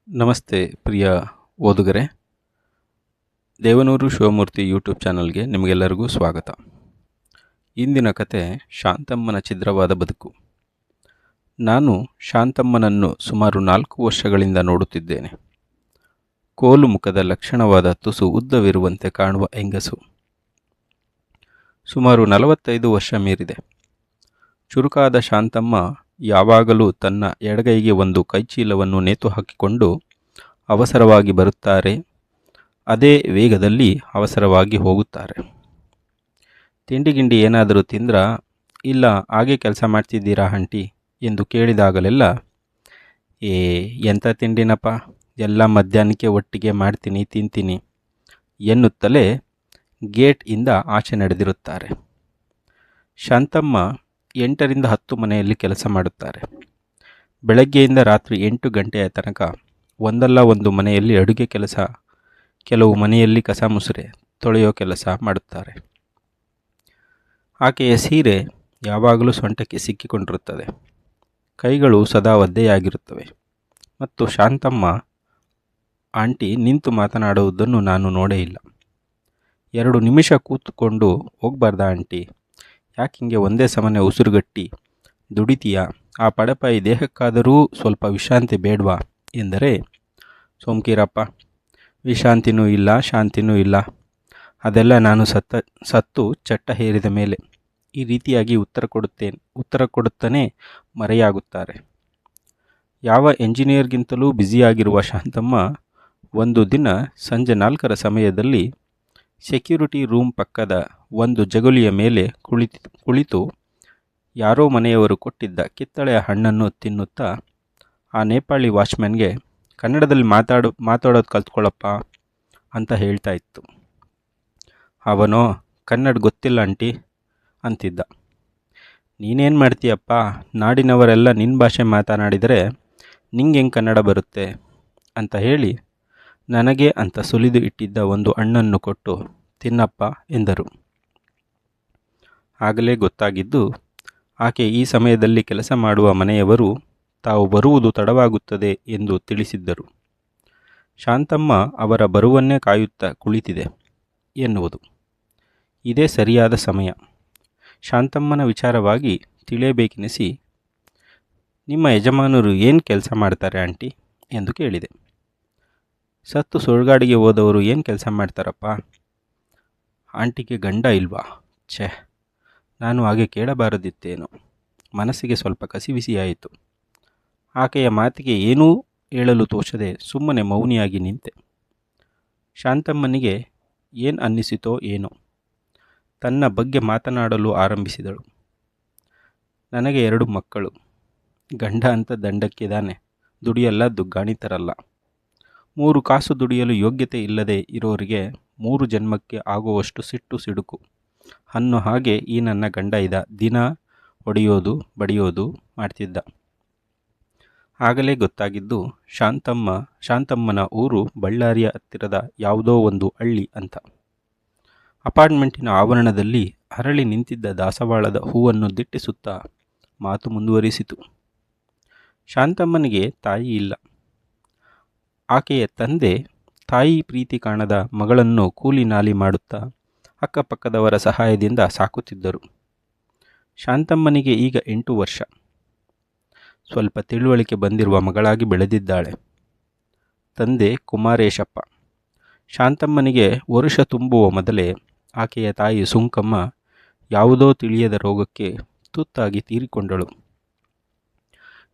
ನಮಸ್ತೆ ಪ್ರಿಯ ಓದುಗರೆ. ದೇವನೂರು ಶಿವಮೂರ್ತಿ ಯೂಟ್ಯೂಬ್ ಚಾನಲ್ಗೆ ನಿಮಗೆಲ್ಲರಿಗೂ ಸ್ವಾಗತ. ಇಂದಿನ ಕತೆ ಶಾಂತಮ್ಮನ ಛಿದ್ರವಾದ ಬದುಕು. ನಾನು ಶಾಂತಮ್ಮನನ್ನು ಸುಮಾರು 4 ವರ್ಷಗಳಿಂದ ನೋಡುತ್ತಿದ್ದೇನೆ. ಕೋಲು ಮುಖದ ಲಕ್ಷಣವಾದ ತುಸು ಉದ್ದವಿರುವಂತೆ ಕಾಣುವ ಹೆಂಗಸು. ಸುಮಾರು 45 ವರ್ಷ ಮೀರಿದೆ. ಚುರುಕಾದ ಶಾಂತಮ್ಮ ಯಾವಾಗಲೂ ತನ್ನ ಎಡಗೈಗೆ ಒಂದು ಕೈಚೀಲವನ್ನು ನೇತು ಹಾಕಿಕೊಂಡು ಅವಸರವಾಗಿ ಬರುತ್ತಾರೆ. ಅದೇ ವೇಗದಲ್ಲಿ ಅವಸರವಾಗಿ ಹೋಗುತ್ತಾರೆ. ತಿಂಡಿಗಿಂಡಿ ಏನಾದರೂ ತಿಂದ್ರಾ? ಇಲ್ಲ, ಹಾಗೆ ಕೆಲಸ ಮಾಡ್ತಿದ್ದೀರಾ ಆಂಟಿ ಎಂದು ಕೇಳಿದಾಗಲೆಲ್ಲ, ಎಂಥ ತಿಂಡಿನಪ್ಪ, ಎಲ್ಲ ಮಧ್ಯಾಹ್ನಕ್ಕೆ ಒಟ್ಟಿಗೆ ಮಾಡ್ತೀನಿ, ತಿಂತೀನಿ ಎನ್ನುತ್ತಲೇ ಗೇಟ್ ಇಂದ ಆಚೆ ನಡೆದಿರುತ್ತಾರೆ. ಶಾಂತಮ್ಮ 8 ರಿಂದ 10 ಮನೆಯಲ್ಲಿ ಕೆಲಸ ಮಾಡುತ್ತಾರೆ. ಬೆಳಗ್ಗೆಯಿಂದ ರಾತ್ರಿ 8 ಗಂಟೆಯ ತನಕ ಒಂದಲ್ಲ ಒಂದು ಮನೆಯಲ್ಲಿ ಅಡುಗೆ ಕೆಲಸ, ಕೆಲವು ಮನೆಯಲ್ಲಿ ಕಸ ಮುಸುರೆ ತೊಳೆಯೋ ಕೆಲಸ ಮಾಡುತ್ತಾರೆ. ಆಕೆಯ ಸೀರೆ ಯಾವಾಗಲೂ ಸೊಂಟಕ್ಕೆ ಸಿಕ್ಕಿಕೊಂಡಿರುತ್ತದೆ. ಕೈಗಳು ಸದಾ ಒದ್ದೆಯಾಗಿರುತ್ತವೆ. ಮತ್ತು ಶಾಂತಮ್ಮ ಆಂಟಿ ನಿಂತು ಮಾತನಾಡುವುದನ್ನು ನಾನು ನೋಡೇ ಇಲ್ಲ. 2 ನಿಮಿಷ ಕೂತ್ಕೊಂಡು ಹೋಗ್ಬಾರ್ದಾ ಆಂಟಿ? ಯಾಕಿಂಗೆ ಒಂದೇ ಸಮನೆ ಉಸಿರುಗಟ್ಟಿ ದುಡಿತೀಯಾ? ಆ ಪಡಪಾಯಿ ದೇಹಕ್ಕಾದರೂ ಸ್ವಲ್ಪ ವಿಶ್ರಾಂತಿ ಬೇಡವಾ ಎಂದರೆ, ಸೋಮ್ಕೀರಪ್ಪ, ವಿಶ್ರಾಂತಿನೂ ಇಲ್ಲ, ಶಾಂತಿನೂ ಇಲ್ಲ, ಅದೆಲ್ಲ ನಾನು ಸತ್ತು ಚಟ್ಟ ಹೇರಿದ ಮೇಲೆ ಈ ರೀತಿಯಾಗಿ ಉತ್ತರ ಕೊಡುತ್ತಾನೆ ಮರೆಯಾಗುತ್ತಾರೆ. ಯಾವ ಎಂಜಿನಿಯರ್ಗಿಂತಲೂ ಬ್ಯುಸಿಯಾಗಿರುವ ಶಾಂತಮ್ಮ ಒಂದು ದಿನ ಸಂಜೆ 4ರ ಸಮಯದಲ್ಲಿ ಸೆಕ್ಯೂರಿಟಿ ರೂಮ್ ಪಕ್ಕದ ಒಂದು ಜಗುಲಿಯ ಮೇಲೆ ಕುಳಿತು ಯಾರೋ ಮನೆಯವರು ಕೊಟ್ಟಿದ್ದ ಕಿತ್ತಳೆಯ ಹಣ್ಣನ್ನು ತಿನ್ನುತ್ತಾ ಆ ನೇಪಾಳಿ ವಾಚ್ಮ್ಯಾನ್ಗೆ ಕನ್ನಡದಲ್ಲಿ ಮಾತಾಡೋದು ಕಲ್ತ್ಕೊಳ್ಳಪ್ಪ ಅಂತ ಹೇಳ್ತಾ ಇತ್ತು. ಅವನೋ, ಕನ್ನಡ ಗೊತ್ತಿಲ್ಲ ಆಂಟಿ ಅಂತಿದ್ದ. ನೀನೇನು ಮಾಡ್ತೀಯಪ್ಪ, ನಾಡಿನವರೆಲ್ಲ ನಿನ್ನ ಭಾಷೆ ಮಾತನಾಡಿದರೆ ನಿಂಗೆ ಹೆಂಗೆ ಕನ್ನಡ ಬರುತ್ತೆ ಅಂತ ಹೇಳಿ ನನಗೆ ಅಂತ ಸುಲಿದು ಇಟ್ಟಿದ್ದ ಒಂದು ಹಣ್ಣನ್ನು ಕೊಟ್ಟು ತಿನ್ನಪ್ಪ ಎಂದರು. ಆಗಲೇ ಗೊತ್ತಾಗಿದ್ದು, ಆಕೆ ಈ ಸಮಯದಲ್ಲಿ ಕೆಲಸ ಮಾಡುವ ಮನೆಯವರು ತಾವು ಬರುವುದು ತಡವಾಗುತ್ತದೆ ಎಂದು ತಿಳಿಸಿದ್ದರು. ಶಾಂತಮ್ಮ ಅವರ ಬರುವನ್ನೇ ಕಾಯುತ್ತಾ ಕುಳಿತಿದೆ ಎನ್ನುವುದು. ಇದೇ ಸರಿಯಾದ ಸಮಯ. ಶಾಂತಮ್ಮನ ವಿಚಾರವಾಗಿ ತಿಳಿಯಬೇಕೆನಿಸಿ, ನಿಮ್ಮ ಯಜಮಾನರು ಏನು ಕೆಲಸ ಮಾಡ್ತಾರೆ ಆಂಟಿ ಎಂದು ಕೇಳಿದೆ. ಸತ್ತು ಸುಳ್ಗಾಡಿಗೆ ಹೋದವರು ಏನು ಕೆಲಸ ಮಾಡ್ತಾರಪ್ಪ? ಆಂಟಿಗೆ ಗಂಡ ಇಲ್ವಾ? ಛೇ, ನಾನು ಹಾಗೆ ಕೇಳಬಾರದಿತ್ತೇನೋ. ಮನಸ್ಸಿಗೆ ಸ್ವಲ್ಪ ಕಸಿವಿಸಿಯಾಯಿತು. ಆಕೆಯ ಮಾತಿಗೆ ಏನೂ ಹೇಳಲು ತೋಚದೆ ಸುಮ್ಮನೆ ಮೌನಿಯಾಗಿ ನಿಂತೆ. ಶಾಂತಮ್ಮನಿಗೆ ಏನು ಅನ್ನಿಸಿತೋ ಏನೋ, ತನ್ನ ಬಗ್ಗೆ ಮಾತನಾಡಲು ಆರಂಭಿಸಿದಳು. ನನಗೆ 2 ಮಕ್ಕಳು. ಗಂಡ ಅಂತ ದಂಡಕ್ಕಿದಾನೆ, ದುಡಿಯಲ್ಲ, ದುಗ್ಗಾಣಿತರಲ್ಲ. 3 ಕಾಸು ದುಡಿಯಲು ಯೋಗ್ಯತೆ ಇಲ್ಲದೆ ಇರೋರಿಗೆ 3 ಜನ್ಮಕ್ಕೆ ಆಗುವಷ್ಟು ಸಿಟ್ಟು ಸಿಡುಕು ಅನ್ನೋ ಹಾಗೆ ಈ ನನ್ನ ಗಂಡ ಇದ್ದ. ದಿನ ಹೊಡೆಯೋದು ಬಡಿಯೋದು ಮಾಡ್ತಿದ್ದ. ಆಗಲೇ ಗೊತ್ತಾಗಿದ್ದು, ಶಾಂತಮ್ಮನ ಊರು ಬಳ್ಳಾರಿಯ ಹತ್ತಿರದ ಯಾವುದೋ ಒಂದು ಹಳ್ಳಿ ಅಂತ. ಅಪಾರ್ಟ್ಮೆಂಟಿನ ಆವರಣದಲ್ಲಿ ಅರಳಿ ನಿಂತಿದ್ದ ದಾಸವಾಳದ ಹೂವನ್ನು ದಿಟ್ಟಿಸುತ್ತಾ ಮಾತು ಮುಂದುವರಿಸಿತು. ಶಾಂತಮ್ಮನಿಗೆ ತಾಯಿ ಇಲ್ಲ. ಆಕೆಯ ತಂದೆ ತಾಯಿ ಪ್ರೀತಿ ಕಾಣದ ಮಗಳನ್ನು ಕೂಲಿ ನಾಲಿ ಮಾಡುತ್ತಾ ಅಕ್ಕಪಕ್ಕದವರ ಸಹಾಯದಿಂದ ಸಾಕುತ್ತಿದ್ದರು. ಶಾಂತಮ್ಮನಿಗೆ ಈಗ 8 ವರ್ಷ. ಸ್ವಲ್ಪ ತಿಳುವಳಿಕೆ ಬಂದಿರುವ ಮಗಳಾಗಿ ಬೆಳೆದಿದ್ದಾಳೆ. ತಂದೆ ಕುಮಾರೇಶಪ್ಪ. ಶಾಂತಮ್ಮನಿಗೆ ವರುಷ ತುಂಬುವ ಮೊದಲೇ ಆಕೆಯ ತಾಯಿ ಸುಂಕಮ್ಮ ಯಾವುದೋ ತಿಳಿಯದ ರೋಗಕ್ಕೆ ತುತ್ತಾಗಿ ತೀರಿಕೊಂಡಳು.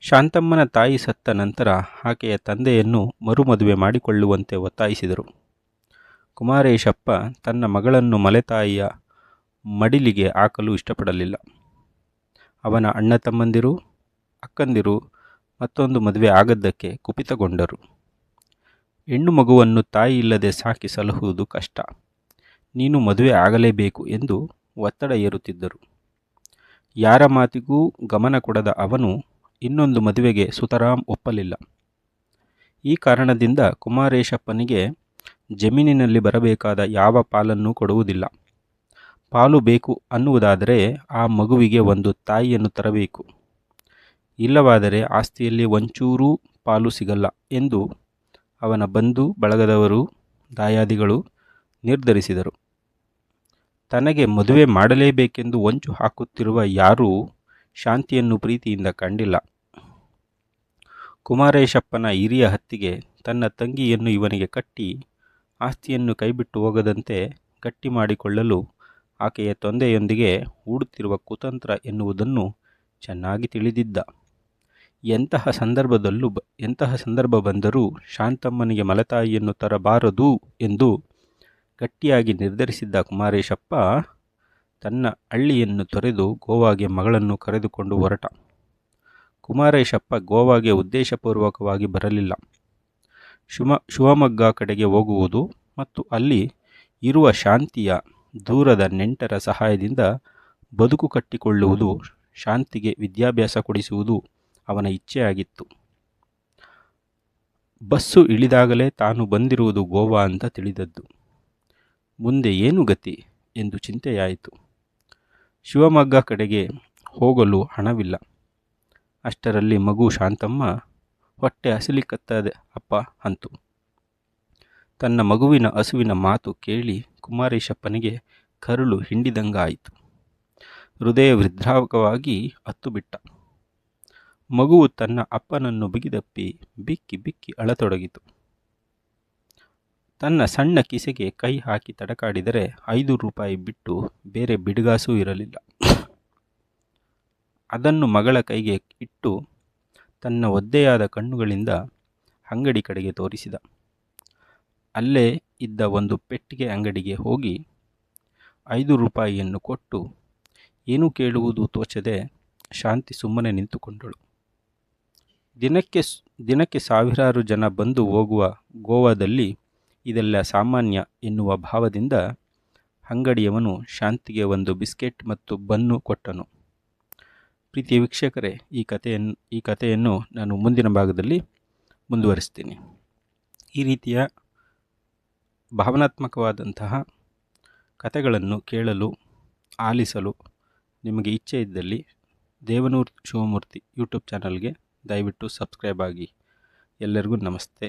ಶಾಂತಮ್ಮನ ತಾಯಿ ಸತ್ತ ನಂತರ ಆಕೆಯ ತಂದೆಯನ್ನು ಮರುಮದುವೆ ಮಾಡಿಕೊಳ್ಳುವಂತೆ ಒತ್ತಾಯಿಸಿದರು. ಕುಮಾರೇಶಪ್ಪ ತನ್ನ ಮಗಳನ್ನು ಮಲೆತಾಯಿಯ ಮಡಿಲಿಗೆ ಹಾಕಲು ಇಷ್ಟಪಡಲಿಲ್ಲ. ಅವನ ಅಣ್ಣ ತಮ್ಮಂದಿರು, ಅಕ್ಕಂದಿರು ಮತ್ತೊಂದು ಮದುವೆ ಆಗದ್ದಕ್ಕೆ ಕುಪಿತಗೊಂಡರು. ಹೆಣ್ಣು ಮಗುವನ್ನು ತಾಯಿ ಇಲ್ಲದೆ ಸಾಕಿ ಸಲಹುವುದು ಕಷ್ಟ, ನೀನು ಮದುವೆ ಆಗಲೇಬೇಕು ಎಂದು ಒತ್ತಡ ಹೇರುತ್ತಿದ್ದರು. ಯಾರ ಮಾತಿಗೂ ಗಮನ ಕೊಡದ ಅವನು ಇನ್ನೊಂದು ಮದುವೆಗೆ ಸುತರಾಂ ಒಪ್ಪಲಿಲ್ಲ. ಈ ಕಾರಣದಿಂದ ಕುಮಾರೇಶಪ್ಪನಿಗೆ ಜಮೀನಿನಲ್ಲಿ ಬರಬೇಕಾದ ಯಾವ ಪಾಲನ್ನು ಕೊಡುವುದಿಲ್ಲ. ಪಾಲು ಬೇಕು ಅನ್ನುವುದಾದರೆ ಆ ಮಗುವಿಗೆ ಒಂದು ತಾಯಿಯನ್ನು ತರಬೇಕು. ಇಲ್ಲವಾದರೆ ಆಸ್ತಿಯಲ್ಲಿ ಒಂಚೂರೂ ಪಾಲು ಸಿಗಲ್ಲ ಎಂದು ಅವನ ಬಂಧು ಬಳಗದವರು ದಾಯಾದಿಗಳು ನಿರ್ಧರಿಸಿದರು. ತನಗೆ ಮದುವೆ ಮಾಡಲೇಬೇಕೆಂದು ಹೊಂಚು ಹಾಕುತ್ತಿರುವ ಯಾರೂ ಶಾಂತಿಯನ್ನು ಪ್ರೀತಿಯಿಂದ ಕಂಡಿಲ್ಲ. ಕುಮಾರೇಶಪ್ಪನ ಹಿರಿಯ ಹತ್ತಿಗೆ ತನ್ನ ತಂಗಿಯನ್ನು ಇವನಿಗೆ ಕಟ್ಟಿ ಆಸ್ತಿಯನ್ನು ಕೈಬಿಟ್ಟು ಹೋಗದಂತೆ ಗಟ್ಟಿ ಮಾಡಿಕೊಳ್ಳಲು ಆಕೆಯ ತಂದೆಯೊಂದಿಗೆ ಹೂಡುತ್ತಿರುವ ಕುತಂತ್ರ ಎನ್ನುವುದನ್ನು ಚೆನ್ನಾಗಿ ತಿಳಿದಿದ್ದ. ಎಂತಹ ಸಂದರ್ಭ ಬಂದರೂ ಶಾಂತಮ್ಮನಿಗೆ ಮಲತಾಯಿಯನ್ನು ತರಬಾರದು ಎಂದು ಗಟ್ಟಿಯಾಗಿ ನಿರ್ಧರಿಸಿದ್ದ ಕುಮಾರೇಶಪ್ಪ ತನ್ನ ಹಳ್ಳಿಯನ್ನು ತೊರೆದು ಗೋವಾಗೆ ಮಗಳನ್ನು ಕರೆದುಕೊಂಡು ಹೊರಟ. ಕುಮಾರೇಶಪ್ಪ ಗೋವಾಗೆ ಉದ್ದೇಶಪೂರ್ವಕವಾಗಿ ಬರಲಿಲ್ಲ. ಶಿವಮೊಗ್ಗ ಕಡೆಗೆ ಹೋಗುವುದು ಮತ್ತು ಅಲ್ಲಿ ಇರುವ ಶಾಂತಿಯ ದೂರದ ನೆಂಟರ ಸಹಾಯದಿಂದ ಬದುಕು ಕಟ್ಟಿಕೊಳ್ಳುವುದು, ಶಾಂತಿಗೆ ವಿದ್ಯಾಭ್ಯಾಸ ಕೊಡಿಸುವುದು ಅವನ ಇಚ್ಛೆಯಾಗಿತ್ತು. ಬಸ್ಸು ಇಳಿದಾಗಲೇ ತಾನು ಬಂದಿರುವುದು ಗೋವಾ ಅಂತ ತಿಳಿದದ್ದು. ಮುಂದೆ ಏನು ಗತಿ ಎಂದು ಚಿಂತೆಯಾಯಿತು. ಶಿವಮೊಗ್ಗ ಕಡೆಗೆ ಹೋಗಲು ಹಣವಿಲ್ಲ. ಅಷ್ಟರಲ್ಲಿ ಮಗು ಶಾಂತಮ್ಮ ಹೊಟ್ಟೆ ಹಸಿಲಿಕತ್ತದೆ ಅಪ್ಪ ಅಂತು. ತನ್ನ ಮಗುವಿನ ಹಸುವಿನ ಮಾತು ಕೇಳಿ ಕುಮಾರೇಶಪ್ಪನಿಗೆ ಕರುಳು ಹಿಂಡಿದಂಗಾಯಿತು. ಹೃದಯ ವಿದ್ರಾವಕವಾಗಿ ಹತ್ತು ಬಿಟ್ಟ. ಮಗುವು ತನ್ನ ಅಪ್ಪನನ್ನು ಬಿಗಿದಪ್ಪಿ ಬಿಕ್ಕಿ ಬಿಕ್ಕಿ ಅಳತೊಡಗಿತು. ತನ್ನ ಸಣ್ಣ ಕಿಸೆಗೆ ಕೈ ಹಾಕಿ ತಡಕಾಡಿದರೆ 5 ರೂಪಾಯಿ ಬಿಟ್ಟು ಬೇರೆ ಬಿಡುಗಾಸೂ ಇರಲಿಲ್ಲ. ಅದನ್ನು ಮಗಳ ಕೈಗೆ ಇಟ್ಟು ತನ್ನ ಒದ್ದೆಯಾದ ಕಣ್ಣುಗಳಿಂದ ಅಂಗಡಿ ಕಡೆಗೆ ತೋರಿಸಿದ. ಅಲ್ಲೇ ಇದ್ದ ಒಂದು ಪೆಟ್ಟಿಗೆ ಅಂಗಡಿಗೆ ಹೋಗಿ 5 ರೂಪಾಯಿಯನ್ನು ಕೊಟ್ಟು ಏನೂ ಕೇಳುವುದು ತೋಚದೆ ಶಾಂತಿ ಸುಮ್ಮನೆ ನಿಂತುಕೊಂಡಳು. ದಿನಕ್ಕೆ ಸಾವಿರಾರು ಜನ ಬಂದು ಹೋಗುವ ಗೋವಾದಲ್ಲಿ ಇದೆಲ್ಲ ಸಾಮಾನ್ಯ ಎನ್ನುವ ಭಾವದಿಂದ ಅಂಗಡಿಯವನು ಶಾಂತಿಗೆ ಒಂದು ಬಿಸ್ಕೆಟ್ ಮತ್ತು ಬನ್ನು ಕೊಟ್ಟನು. ಪ್ರೀತಿಯ ವೀಕ್ಷಕರೇ, ಈ ಕಥೆಯನ್ನು ನಾನು ಮುಂದಿನ ಭಾಗದಲ್ಲಿ ಮುಂದುವರಿಸ್ತೀನಿ. ಈ ರೀತಿಯ ಭಾವನಾತ್ಮಕವಾದಂತಹ ಕಥೆಗಳನ್ನು ಕೇಳಲು, ಆಲಿಸಲು ನಿಮಗೆ ಇಚ್ಛೆ ಇದ್ದಲ್ಲಿ ದೇವನೂರು ಶಿವಮೂರ್ತಿ ಯೂಟ್ಯೂಬ್ ಚಾನಲ್ಗೆ ದಯವಿಟ್ಟು ಸಬ್ಸ್ಕ್ರೈಬ್ ಆಗಿ. ಎಲ್ಲರಿಗೂ ನಮಸ್ತೆ.